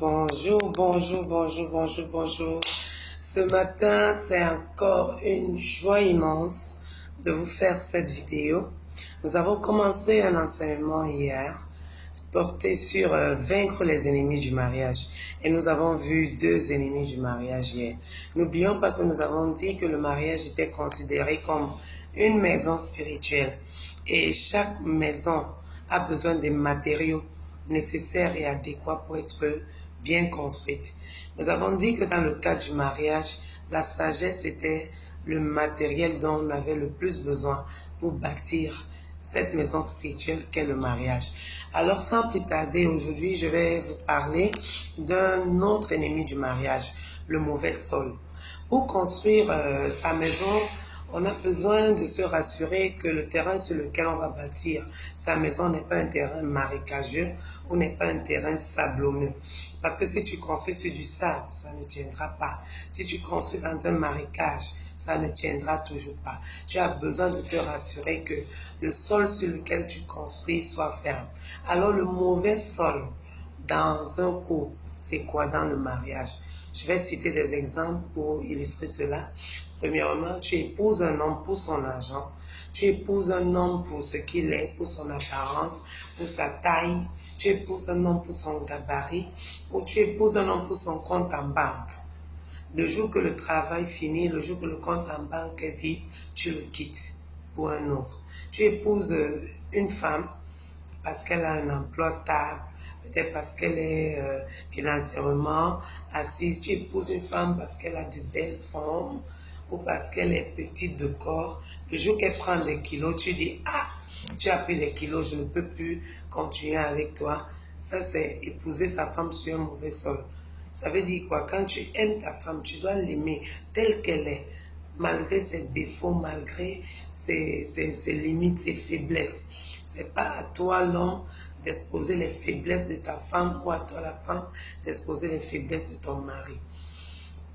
Bonjour. Ce matin, c'est encore une joie immense de vous faire cette vidéo. Nous avons commencé un enseignement hier porté sur vaincre les ennemis du mariage. Et nous avons vu 2 ennemis du mariage hier. N'oublions pas que nous avons dit que le mariage était considéré comme une maison spirituelle. Et chaque maison a besoin des matériaux nécessaires et adéquats pour être bien construite. Nous avons dit que dans le cas du mariage, la sagesse était le matériel dont on avait le plus besoin pour bâtir cette maison spirituelle qu'est le mariage. Alors sans plus tarder, aujourd'hui je vais vous parler d'un autre ennemi du mariage, le mauvais sol. Pour construire sa maison, on a besoin de se rassurer que le terrain sur lequel on va bâtir sa maison n'est pas un terrain marécageux ou n'est pas un terrain sablonneux. Parce que si tu construis sur du sable, ça ne tiendra pas. Si tu construis dans un marécage, ça ne tiendra toujours pas. Tu as besoin de te rassurer que le sol sur lequel tu construis soit ferme. Alors le mauvais sol dans un couple, c'est quoi dans le mariage? Je vais citer des exemples pour illustrer cela. Premièrement, tu épouses un homme pour son argent. Tu épouses un homme pour ce qu'il est, pour son apparence, pour sa taille. Tu épouses un homme pour son gabarit. Ou tu épouses un homme pour son compte en banque. Le jour que le travail finit, le jour que le compte en banque est vide, tu le quittes pour un autre. Tu épouses une femme parce qu'elle a un emploi stable, peut-être parce qu'elle est financièrement assise. Tu épouses une femme parce qu'elle a de belles formes ou parce qu'elle est petite de corps. Le jour qu'elle prend des kilos, tu dis « Ah, tu as pris des kilos, je ne peux plus continuer avec toi. » Ça, c'est épouser sa femme sur un mauvais sol. Ça veut dire quoi? Quand tu aimes ta femme, tu dois l'aimer telle qu'elle est, malgré ses défauts, malgré ses limites, ses faiblesses. C'est pas à toi, l'homme, d'exposer les faiblesses de ta femme ou à toi, la femme, d'exposer les faiblesses de ton mari.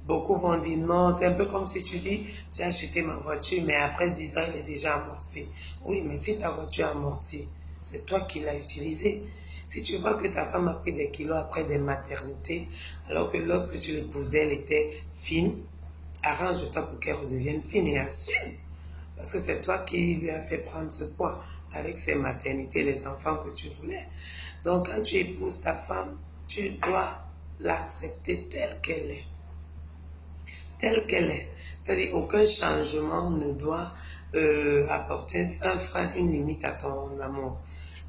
Beaucoup vont dire non, c'est un peu comme si tu dis, j'ai acheté ma voiture, mais après 10 ans, elle est déjà amortie. Oui, mais si ta voiture est amortie, c'est toi qui l'as utilisée. Si tu vois que ta femme a pris des kilos après des maternités, alors que lorsque tu l'épousais, elle était fine, arrange-toi pour qu'elle redevienne fine et assume. Parce que c'est toi qui lui as fait prendre ce poids avec ses maternités, les enfants que tu voulais. Donc quand tu épouses ta femme, tu dois l'accepter telle qu'elle est. Telle qu'elle est. C'est-à-dire aucun changement ne doit apporter un frein, une limite à ton amour.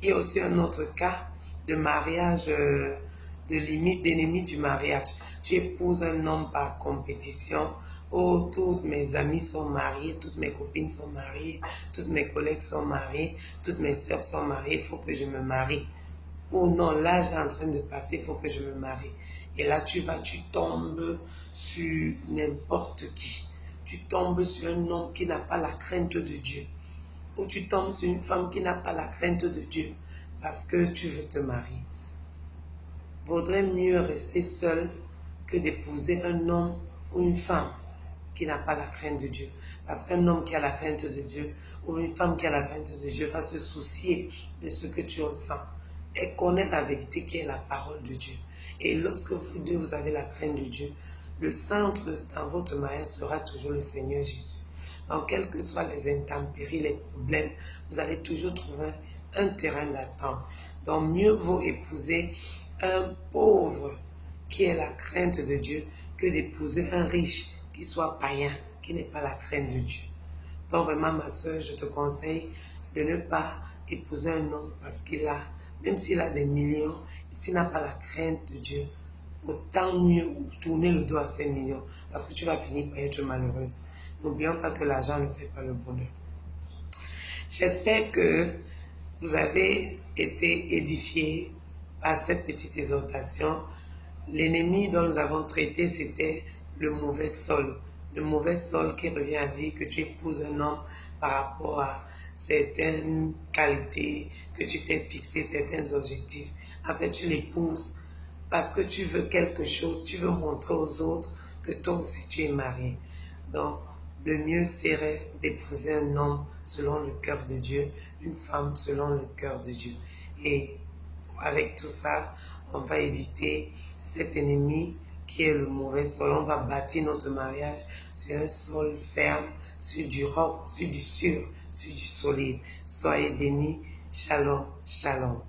Il y a aussi un autre cas de mariage, de limite, d'ennemi du mariage. Tu épouses un homme par compétition. Oh, toutes mes amies sont mariées, toutes mes copines sont mariées, toutes mes collègues sont mariées, toutes mes soeurs sont mariées, il faut que je me marie. Oh non, l'âge est en train de passer, il faut que je me marie. Et là, tu tombes sur n'importe qui. Tu tombes sur un homme qui n'a pas la crainte de Dieu. Ou tu tombes sur une femme qui n'a pas la crainte de Dieu parce que tu veux te marier. Vaudrait mieux rester seul que d'épouser un homme ou une femme qui n'a pas la crainte de Dieu. Parce qu'un homme qui a la crainte de Dieu ou une femme qui a la crainte de Dieu va se soucier de ce que tu ressens et connaît la vérité qui est la parole de Dieu. Et lorsque vous deux, vous avez la crainte de Dieu, le centre dans votre mariage sera toujours le Seigneur Jésus. Donc, quelles que soient les intempéries, les problèmes, vous allez toujours trouver un terrain d'attente. Donc, mieux vaut épouser un pauvre qui ait la crainte de Dieu que d'épouser un riche qui soit païen, qui n'ait pas la crainte de Dieu. Donc, vraiment, ma soeur, je te conseille de ne pas épouser un homme parce qu'il a, même s'il a des millions, s'il n'a pas la crainte de Dieu, autant mieux tourner le dos à ces millions parce que tu vas finir par être malheureuse. N'oublions pas que l'argent ne fait pas le bonheur. J'espère que vous avez été édifiés par cette petite exhortation. L'ennemi dont nous avons traité, c'était le mauvais sol. Le mauvais sol qui revient à dire que tu épouses un homme par rapport à certaines qualités, que tu t'es fixé certains objectifs. En fait, tu l'épouses parce que tu veux quelque chose, tu veux montrer aux autres que toi aussi tu es marié. Donc, le mieux serait d'épouser un homme selon le cœur de Dieu, une femme selon le cœur de Dieu. Et avec tout ça, on va éviter cet ennemi qui est le mauvais sol. On va bâtir notre mariage sur un sol ferme, sur du roc, sur du sûr, sur du solide. Soyez bénis. Shalom, shalom.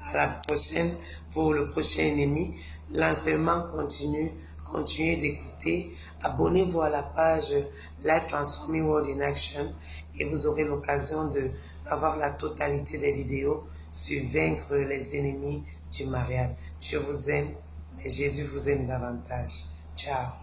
À la prochaine pour le prochain ennemi. L'enseignement continue. Continuez d'écouter. Abonnez-vous à la page Life Transforming World in Action et vous aurez l'occasion d'avoir la totalité des vidéos sur vaincre les ennemis du mariage. Je vous aime, mais Jésus vous aime davantage. Ciao.